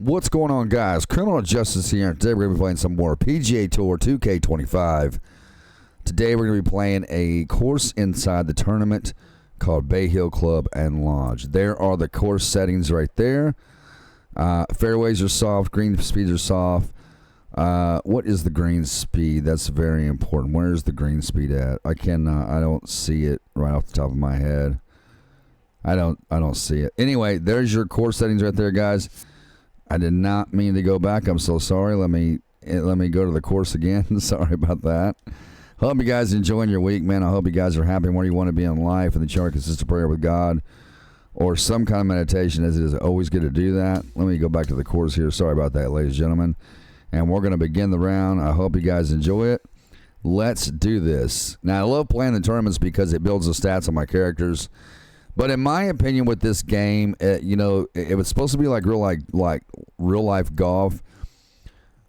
What's going on, guys? Criminal Justice here. Today we're going to be playing some more PGA Tour 2K25. Today we're going to be playing a course inside the tournament called Bay Hill Club and Lodge. There are the course settings right there. Fairways are soft. Green speeds are soft. What is the green speed? That's very important. Where is the green speed at? I don't see it right off the top of my head. I don't see it. Anyway, there's your course settings right there, guys. I did not mean to go back. I'm so sorry. Let me go to the course again. Sorry about that. Hope you guys enjoying your week, man. I hope you guys are happy where you want to be in life and that you are consistent prayer with God or some kind of meditation, as it is always good to do that. Let me go back to the course here. Sorry about that, ladies and gentlemen. And we're going to begin the round. I hope you guys enjoy it. Let's do this. Now, I love playing the tournaments because it builds the stats on my characters. But in my opinion, with this game, it was supposed to be like real life golf.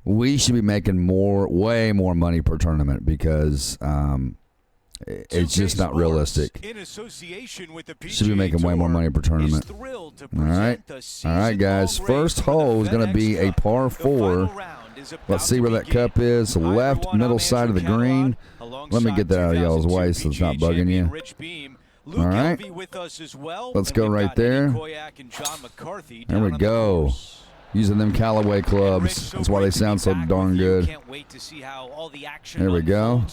We should be making way more money per tournament because it's just not realistic. Should be making way more money per tournament. All right, guys. First hole is going to be a par 4. Let's see where that cup is. Left middle side of the green. Let me get that out of y'all's way so it's not bugging you. All right, let's go right there. There we go. Using them Callaway clubs. That's why they sound so darn good. There we go.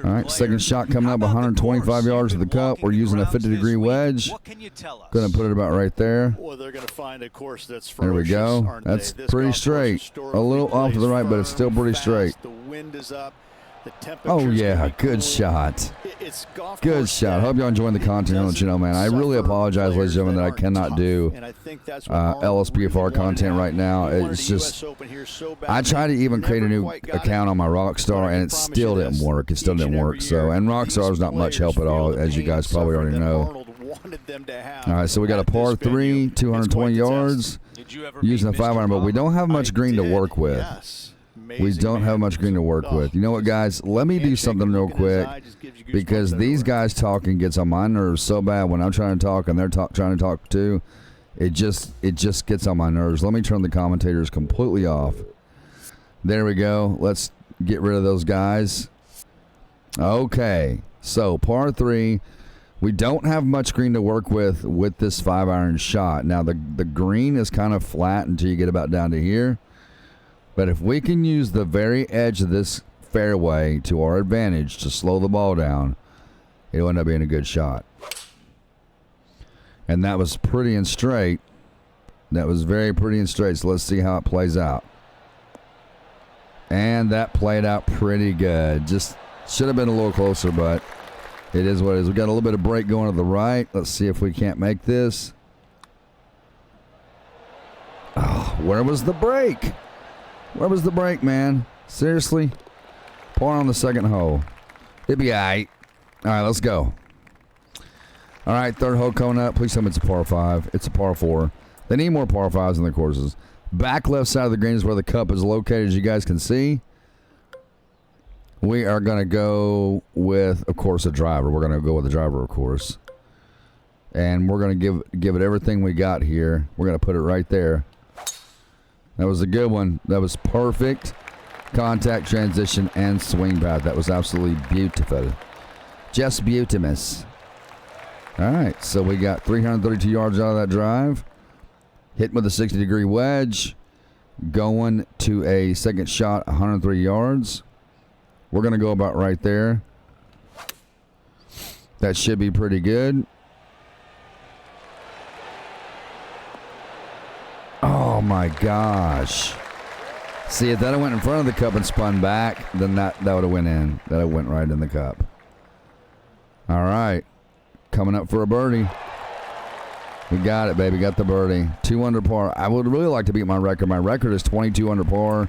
All right, second shot coming up 125 yards to the cup. We're using a 50-degree wedge. Going to put it about right there. There we go. That's pretty straight. A little off to the right, but it's still pretty straight. Oh, yeah, good shot. Good shot. Hope y'all enjoying the content. I'll let you know, man. I really apologize, ladies and gentlemen, that I cannot do LSPDFR content right now. It's just, I tried to even create a new account on my Rockstar, and it still didn't work. It still didn't work. So, and Rockstar's not much help at all, as you guys probably already know. All right, so we got a par 3, 220 yards, using a 5-iron, but we don't have much green to work with. We don't have much green to work with. You know what, guys? Let me do something real quick because these guys talking gets on my nerves so bad when I'm trying to talk and they're trying to talk too. It just gets on my nerves. Let me turn the commentators completely off. There we go. Let's get rid of those guys. Okay, so par 3. We don't have much green to work with this 5-iron shot. Now, the green is kind of flat until you get about down to here. But if we can use the very edge of this fairway to our advantage to slow the ball down, it'll end up being a good shot. And that was pretty and straight. That was very pretty and straight. So let's see how it plays out. And that played out pretty good. Just should have been a little closer, but it is what it is. We got a little bit of break going to the right. Let's see if we can't make this. Oh, where was the break? Where was the break, man? Seriously? Par on the second hole. It'd be all right. All right, let's go. All right, third hole coming up. Please tell me it's a par 5. It's a par 4. They need more par 5s in their courses. Back left side of the green is where the cup is located, as you guys can see. We are going to go with, of course, a driver. We're going to go with a driver, of course. And we're going to give it everything we got here. We're going to put it right there. That was a good one. That was perfect contact, transition, and swing path. That was absolutely beautiful. Just beautimous. All right, so we got 332 yards out of that drive. Hitting with a 60-degree wedge. Going to a second shot, 103 yards. We're going to go about right there. That should be pretty good. Oh my gosh. See, if that had went in front of the cup and spun back, then that would have went in. That would have went right in the cup. All right. Coming up for a birdie. We got it, baby. Got the birdie. 2 under par. I would really like to beat my record. My record is 22 under par.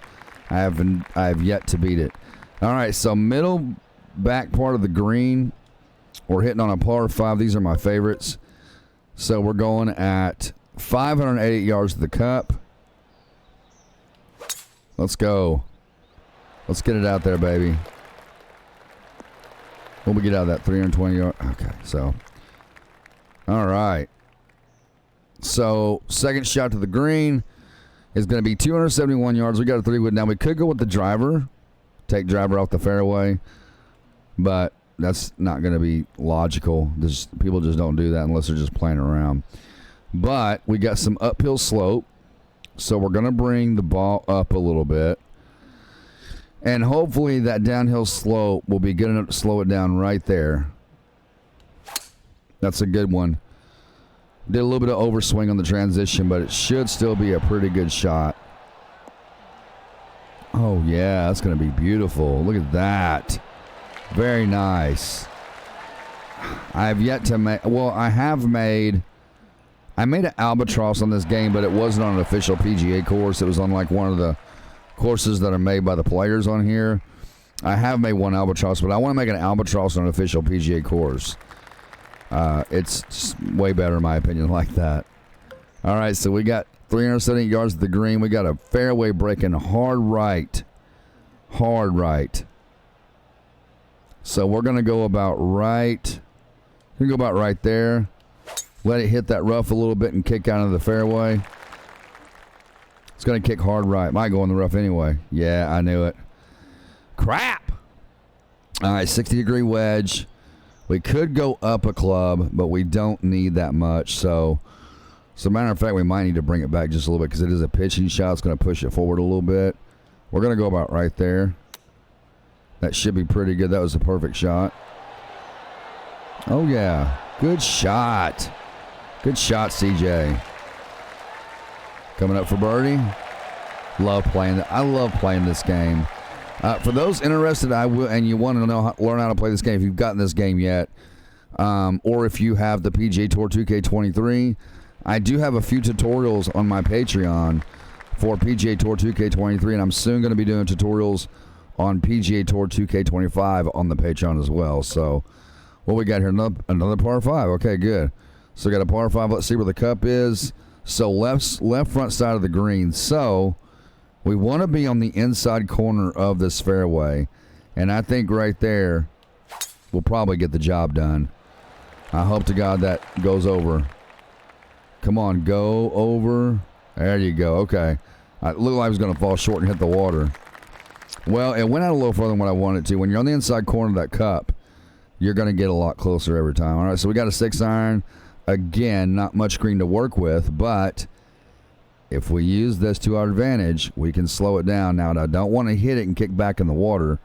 I have yet to beat it. All right, so middle back part of the green. We're hitting on a par 5. These are my favorites. So we're going at 588 yards to the cup. Let's go. Let's get it out there, baby. What we get out of that? 320 yards. Okay, so. All right. So, second shot to the green. is going to be 271 yards. We got a 3-wood. Now, we could go with the driver, take driver off the fairway, but that's not going to be logical. People just don't do that unless they're just playing around. But we got some uphill slope, so we're going to bring the ball up a little bit. And hopefully that downhill slope will be good enough to slow it down right there. That's a good one. Did a little bit of overswing on the transition, but it should still be a pretty good shot. Oh, yeah, that's going to be beautiful. Look at that. Very nice. I have yet to make... Well, I made an albatross on this game, but it wasn't on an official PGA course. It was on like one of the courses that are made by the players on here. I have made one albatross, but I want to make an albatross on an official PGA course. It's just way better in my opinion like that. All right, so we got 370 yards at the green. We got a fairway breaking hard right. Hard right. So we're going to go about right. We're going to go about right there. Let it hit that rough a little bit and kick out of the fairway. It's going to kick hard right. Might go in the rough anyway. Yeah, I knew it. Crap. All right, 60-degree wedge. We could go up a club, but we don't need that much. So, as a matter of fact, we might need to bring it back just a little bit because it is a pitching shot. It's going to push it forward a little bit. We're going to go about right there. That should be pretty good. That was a perfect shot. Oh, yeah. Good shot. Good shot, CJ. Coming up for birdie. Love playing that. I love playing this game. For those interested, and you want to learn how to play this game, if you've gotten this game yet, or if you have the PGA Tour 2K23, I do have a few tutorials on my Patreon for PGA Tour 2K23, and I'm soon going to be doing tutorials on PGA Tour 2K25 on the Patreon as well. So, what we got here? Another par 5. Okay, good. So, we got a par 5. Let's see where the cup is. So, left front side of the green. So, we want to be on the inside corner of this fairway. And I think right there, we'll probably get the job done. I hope to God that goes over. Come on, go over. There you go. Okay. It looked like I was going to fall short and hit the water. Well, it went out a little further than what I wanted to. When you're on the inside corner of that cup, you're going to get a lot closer every time. All right, so we got a 6-iron. Again, not much green to work with, but if we use this to our advantage, we can slow it down. Now, I don't want to hit it and kick back in the water.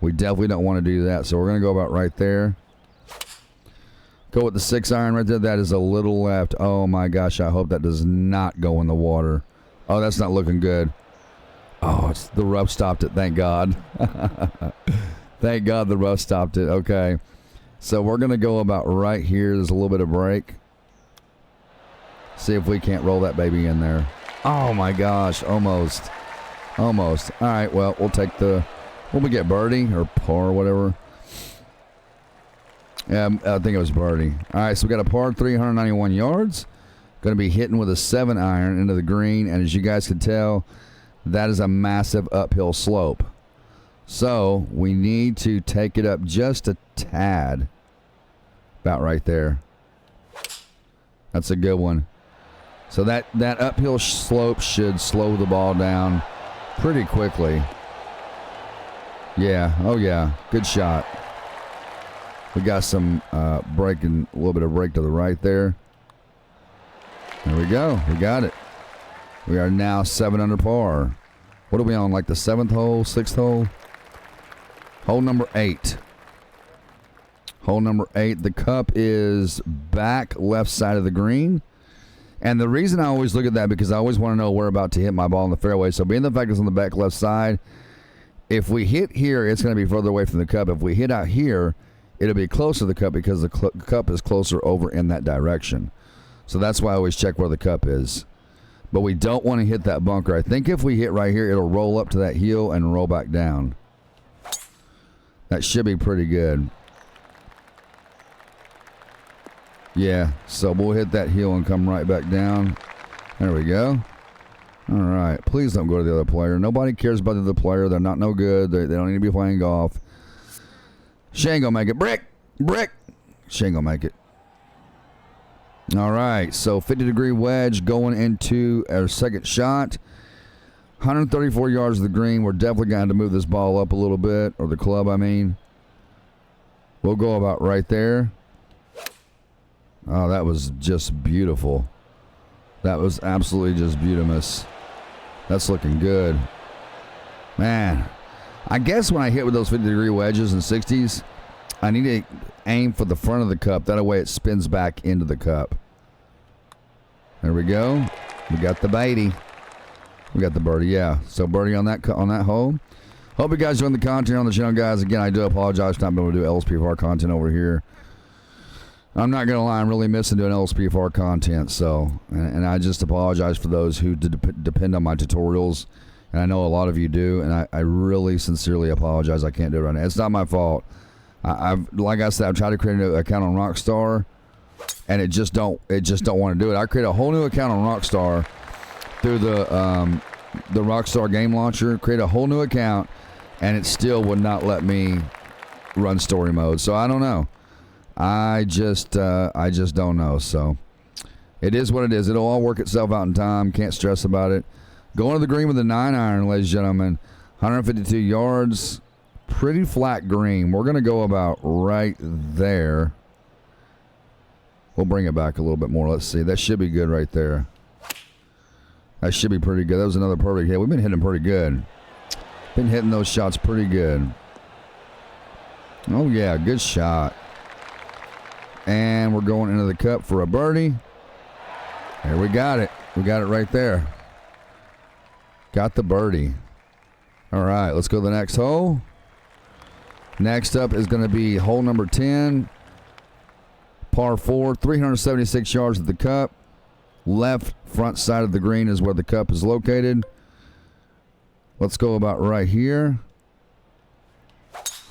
We definitely don't want to do that, so we're going to go about right there. Go with the 6-iron right there. That is a little left. Oh, my gosh, I hope that does not go in the water. Oh, that's not looking good. Oh, the rough stopped it. Thank God. Thank God the rough stopped it. Okay. So we're going to go about right here. There's a little bit of break. See if we can't roll that baby in there. Oh, my gosh. Almost. Almost. All right, well, we'll take the... What we get, birdie or par or whatever? Yeah, I think it was birdie. All right, so we got a par 391 yards. Going to be hitting with a 7-iron into the green. And as you guys can tell, that is a massive uphill slope. So we need to take it up just a tad. About right there. That's a good one. So that uphill slope should slow the ball down pretty quickly. Yeah. Oh, yeah. Good shot. We got some breaking, a little bit of break to the right there. There we go. We got it. We are now 7 under par. What are we on, like the 7th hole, 6th hole? Hole number 8. Hole number 8. The cup is back left side of the green. And the reason I always look at that because I always want to know where about to hit my ball in the fairway. So being the fact it's on the back left side, if we hit here, it's going to be further away from the cup. If we hit out here, it'll be closer to the cup because the cup is closer over in that direction. So that's why I always check where the cup is. But we don't want to hit that bunker. I think if we hit right here, it'll roll up to that heel and roll back down. That should be pretty good. Yeah, so we'll hit that heel and come right back down. There we go. All right. Please don't go to the other player. Nobody cares about the other player. They're not no good. They don't need to be playing golf. She ain't going to make it. Brick! Brick! She ain't going to make it. All right. So 50-degree wedge going into our second shot. 134 yards of the green. We're definitely going to move this ball up a little bit, or the club, I mean. We'll go about right there. Oh, that was just beautiful. That was absolutely just beautimous. That's looking good. Man, I guess when I hit with those 50-degree wedges and 60s, I need to aim for the front of the cup. That way it spins back into the cup. There we go. We got the birdie. We got the birdie, yeah. So birdie on that hole. Hope you guys enjoyed the content on the channel, guys. Again, I do apologize for not being able to do LSPDFR content over here. I'm not going to lie, I'm really missing doing LSPDFR content. So, and I just apologize for those who depend on my tutorials. And I know a lot of you do, and I really sincerely apologize. I can't do it right now. It's not my fault. Like I said, I've tried to create an account on Rockstar, and it just don't want to do it. I create a whole new account on Rockstar through the Rockstar game launcher. Create a whole new account, and it still would not let me run story mode. So I don't know. I just don't know. So it is what it is. It'll all work itself out in time. Can't stress about it. Going to the green with a 9-iron, ladies and gentlemen. 152 yards. Pretty flat green. We're going to go about right there. We'll bring it back a little bit more. Let's see. That should be good right there. That should be pretty good. That was another perfect hit. We've been hitting pretty good. Been hitting those shots pretty good. Oh, yeah. Good shot. And we're going into the cup for a birdie. There we got it. We got it right there. Got the birdie. All right. Let's go to the next hole. Next up is going to be hole number 10. Par 4. 376 yards at the cup. Left front side of the green is where the cup is located. Let's go about right here.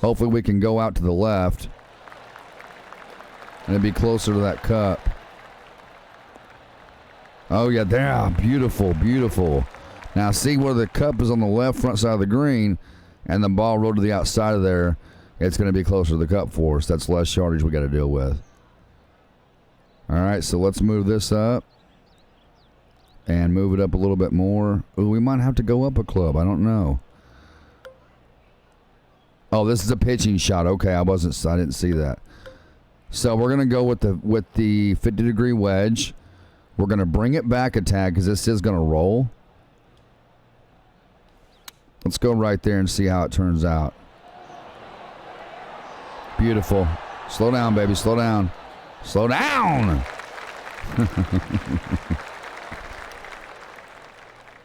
Hopefully we can go out to the left and be closer to that cup. Oh yeah, there. Beautiful, beautiful. Now see where the cup is on the left front side of the green and the ball rolled to the outside of there. It's going to be closer to the cup for us. That's less yardage we got to deal with. All right, so let's move this up. And move it up a little bit more. Ooh, we might have to go up a club. I don't know. Oh, this is a pitching shot. Okay, I didn't see that. So we're gonna go with the 50-degree wedge. We're gonna bring it back a tag because this is gonna roll. Let's go right there and see how it turns out. Beautiful. Slow down, baby. Slow down. Slow down.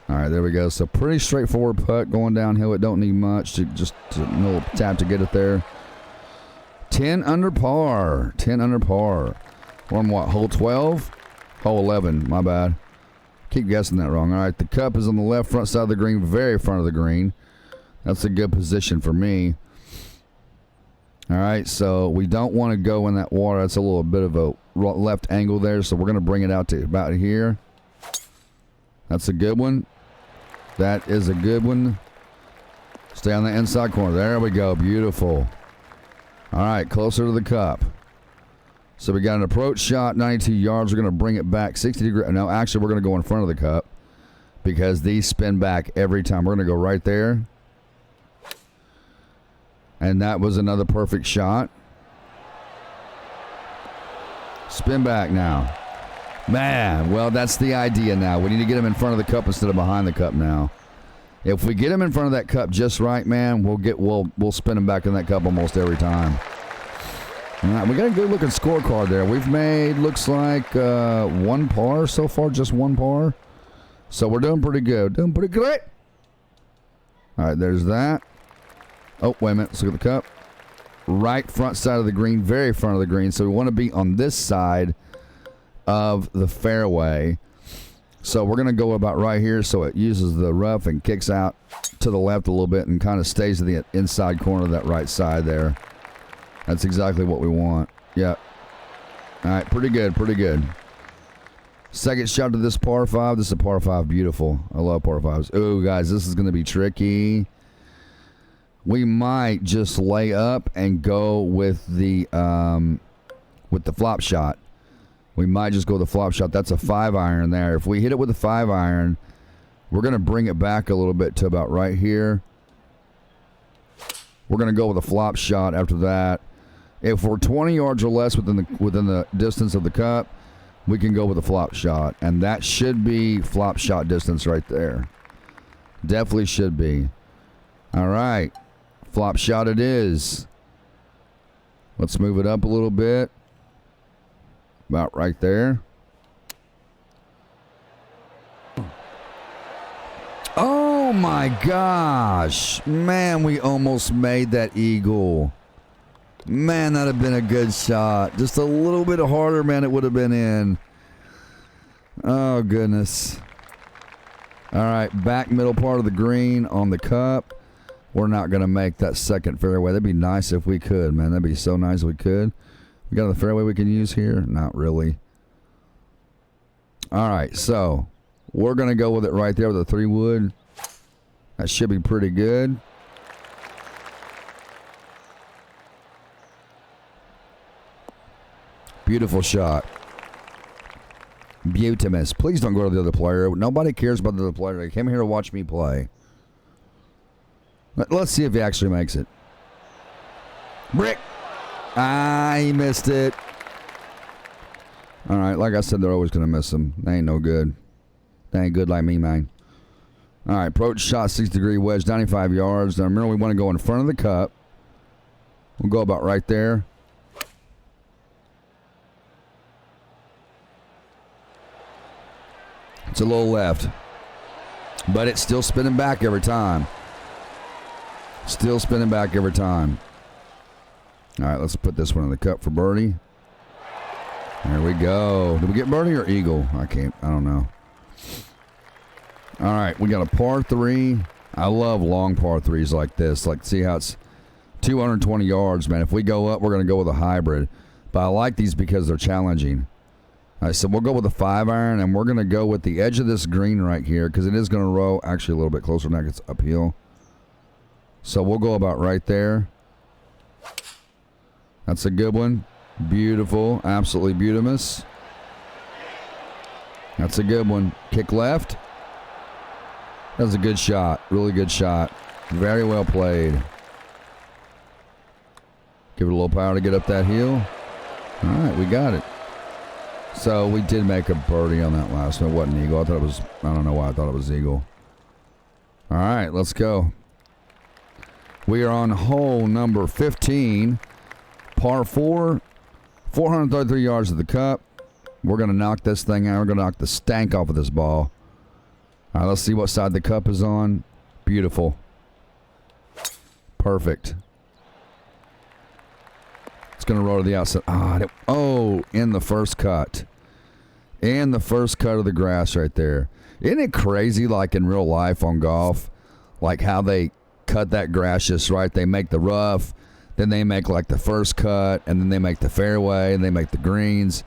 All right, there we go. So pretty straightforward putt going downhill. It don't need much. Just a little tap to get it there. 10 under par. 10 under par. We're on what? Hole 12? Hole 11. My bad. Keep guessing that wrong. All right, the cup is on the left front side of the green, very front of the green. That's a good position for me. All right, so we don't want to go in that water. That's a little bit of a left angle there, so we're going to bring it out to about here. That's a good one. That is a good one. Stay on the inside corner. There we go. Beautiful. All right, closer to the cup. So we got an approach shot, 92 yards. We're going to bring it back 60 degrees. No, actually, we're going to go in front of the cup because these spin back every time. We're going to go right there. And that was another perfect shot. Spin back now. Man, well, that's the idea now. We need to get him in front of the cup instead of behind the cup now. If we get him in front of that cup just right, man, we'll spin him back in that cup almost every time. All right, we got a good looking scorecard there. We've made, looks like, one par so far, just one par. So we're doing pretty good. Doing pretty good. All right, there's that. Oh, wait a minute. Let's look at the cup. Right front side of the green, very front of the green. So we want to be on this side of the fairway. So we're going to go about right here so it uses the rough and kicks out to the left a little bit and kind of stays in the inside corner of that right side there. That's exactly what we want. Yep. All right, pretty good, pretty good. Second shot to this par 5. This is a par 5. Beautiful. I love par 5s. Oh, guys, this is going to be tricky. We might just lay up and go with the flop shot. We might just go with the flop shot. That's a 5-iron there. If we hit it with a 5-iron, We're going to bring it back a little bit to about right here. We're going to go with a flop shot after that. If we're 20 yards or less within the distance of the cup, we can go with a flop shot. And that should be flop shot distance right there. Definitely should be. All right. Flop shot it is. Let's move it up a little bit. About right there. Oh my gosh. Man, we almost made that eagle. Man, that'd have been a good shot. Just a little bit harder, man, it would have been in. Oh, goodness. All right, back middle part of the green on the cup. We're not going to make that second fairway. That'd be nice if we could, man. That'd be so nice if we could. We got a fairway we can use here? Not really. All right, so we're going to go with it right there with the 3-wood. That should be pretty good. Beautiful shot. Beautimous. Please don't go to the other player. Nobody cares about the other player. They came here to watch me play. Let's see if he actually makes it. Brick. Ah, he missed it. All right, like I said, they're always going to miss him. They ain't no good. They ain't good like me, man. All right, approach shot, 6-degree wedge, 95 yards. Now, remember, we want to go in front of the cup. We'll go about right there. It's a little left. But it's still spinning back every time. Still spinning back every time. All right, let's put this one in the cup for birdie. There we go. Did we get birdie or eagle? I don't know. All right, we got a par 3. I love long par 3s like this. Like, see how it's 220 yards, man. If we go up, we're going to go with a hybrid. But I like these because they're challenging. All right, so we'll go with a 5-iron, and we're going to go with the edge of this green right here because it is going to roll actually a little bit closer than that. It's uphill. So we'll go about right there. That's a good one. Beautiful. Absolutely beautimous. That's a good one. Kick left. That was a good shot. Really good shot. Very well played. Give it a little power to get up that hill. All right, we got it. So we did make a birdie on that last one. It wasn't eagle. I thought it was, I don't know why I thought it was eagle. All right, let's go. We are on hole number 15. Par 4. 433 yards of the cup. We're going to knock this thing out. We're going to knock the stank off of this ball. All right, let's see what side the cup is on. Beautiful. Perfect. It's going to roll to the outside. Oh, in the first cut. In the first cut of the grass right there. Isn't it crazy, like in real life on golf, like how they cut that grass just right? They make the rough, then they make like the first cut, and then they make the fairway, and they make the greens.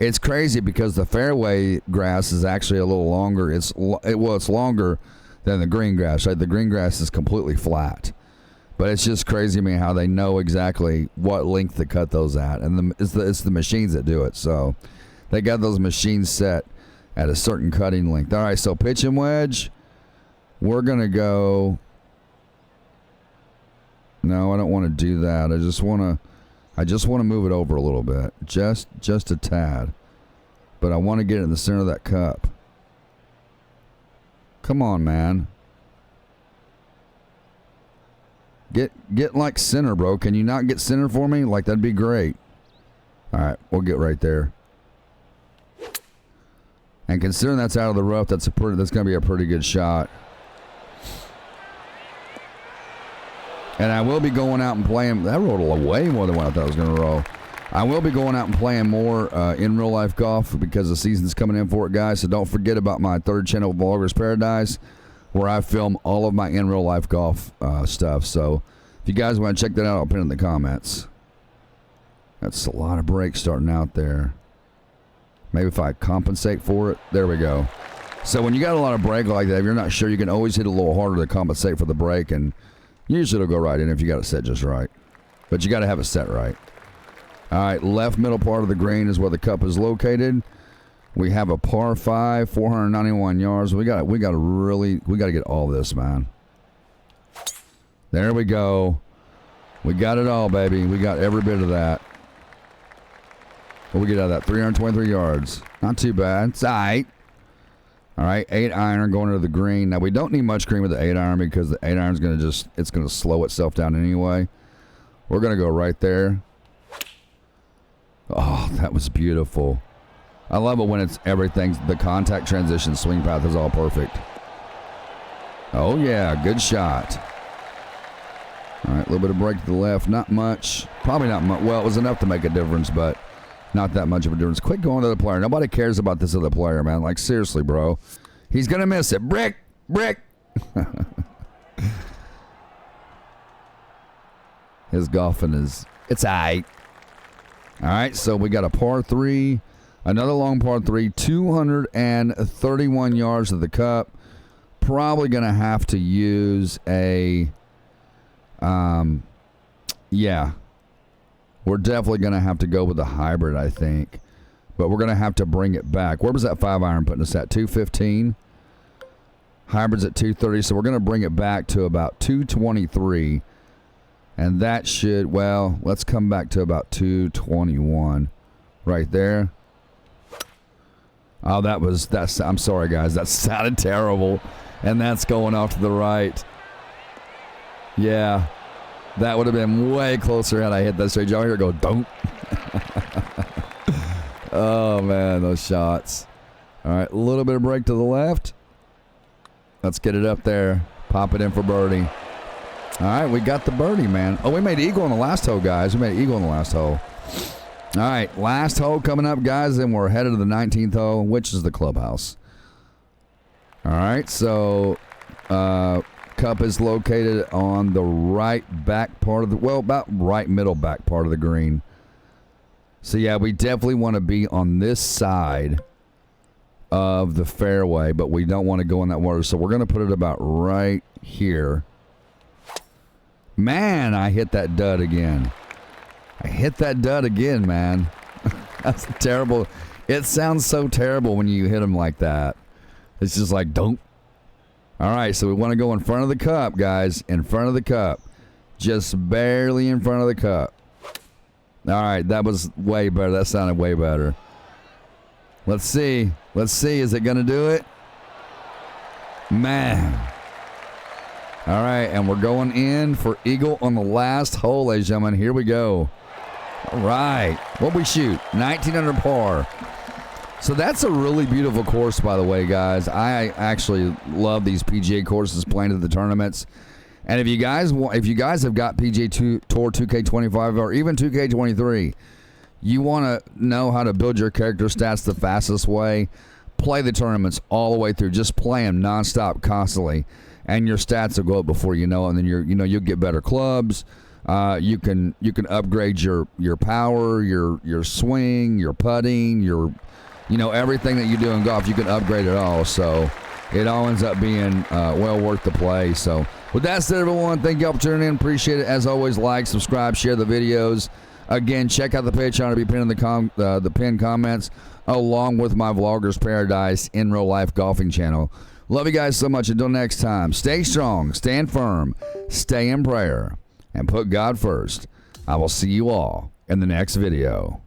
It's crazy because the fairway grass is actually a little longer. It's longer than the green grass. Right? The green grass is completely flat. But it's just crazy to me how they know exactly what length to cut those at. And it's the machines that do it. So they got those machines set at a certain cutting length. All right, so pitch and wedge. We're going to go. No, I don't want to do that. I just want to move it over a little bit. Just a tad. But I want to get it in the center of that cup. Come on, man. Get like center, bro. Can you not get center for me? Like, that'd be great. All right, we'll get right there. And considering that's out of the rough, that's going to be a pretty good shot. And I will be going out and playing. That rolled way more than what I thought it was going to roll. I will be going out and playing more in real life golf because the season's coming in for it, guys. So don't forget about my third channel, Vlogger's Paradise, where I film all of my in real life golf stuff. So if you guys want to check that out, I'll put it in the comments. That's a lot of breaks starting out there. Maybe if I compensate for it. There we go. So when you got a lot of break like that, if you're not sure, you can always hit a little harder to compensate for the break, and usually it'll go right in if you got it set just right. But you got to have it set right. All right, left middle part of the green is where the cup is located. We have a par 5, 491 yards. We got to get all this, man. There we go. We got it all, baby. We got every bit of that. What we get out of that? 323 yards. Not too bad. It's all right. All right, 8-iron going to the green. Now, we don't need much green with the 8-iron because the 8-iron's going to it's going to slow itself down anyway. We're going to go right there. Oh, that was beautiful. I love it when it's everything. The contact transition swing path is all perfect. Oh, yeah, good shot. All right, a little bit of break to the left. Not much. Probably not much. Well, it was enough to make a difference, but not that much of a difference. Quit going to the player. Nobody cares about this other player, man. Like, seriously, bro. He's going to miss it. Brick! Brick! His golfing is... It's all right. All right, so we got a par 3. Another long par 3. 231 yards to the cup. Probably going to have to use a... yeah. We're definitely going to have to go with a hybrid, I think. But we're going to have to bring it back. Where was that 5-iron putting us at? 215? Hybrid's at 230, so we're going to bring it back to about 223. And that should, well, let's come back to about 221. Right there. Oh, I'm sorry, guys. That sounded terrible. And that's going off to the right. Yeah. That would have been way closer had I hit that straight. Y'all hear it go, don't. Oh, man, those shots. All right, a little bit of break to the left. Let's get it up there. Pop it in for birdie. All right, we got the birdie, man. Oh, we made eagle on the last hole, guys. We made eagle on the last hole. All right, last hole coming up, guys. Then we're headed to the 19th hole, which is the clubhouse. All right, so... cup is located on the right back part of the, well, about right middle back part of the green. So yeah, we definitely want to be on this side of the fairway, but we don't want to go in that water. So we're going to put it about right here. Man, I hit that dud again. Man. That's terrible. It sounds so terrible when you hit them like that. It's just like, don't. All right, so we want to go in front of the cup, guys. In front of the cup. Just barely in front of the cup. All right, that was way better. That sounded way better. Let's see. Is it going to do it? Man. All right, and we're going in for eagle on the last hole, ladies and gentlemen. Here we go. All right. What'd we shoot? 19 under par. So that's a really beautiful course, by the way, guys. I actually love these PGA courses playing at the tournaments. And if you guys have got PGA Tour 2K25 or even 2K23, you want to know how to build your character stats the fastest way, play the tournaments all the way through. Just play them nonstop, constantly, and your stats will go up before you know it. And then you'll get better clubs. You can upgrade your power, your swing, your putting, everything that you do in golf, you can upgrade it all. So it all ends up being well worth the play. So with that said, everyone, thank you all for tuning in. Appreciate it. As always, like, subscribe, share the videos. Again, check out the Patreon to be pinned in the pinned comments, along with my Vloggers Paradise in real life golfing channel. Love you guys so much. Until next time, stay strong, stand firm, stay in prayer, and put God first. I will see you all in the next video.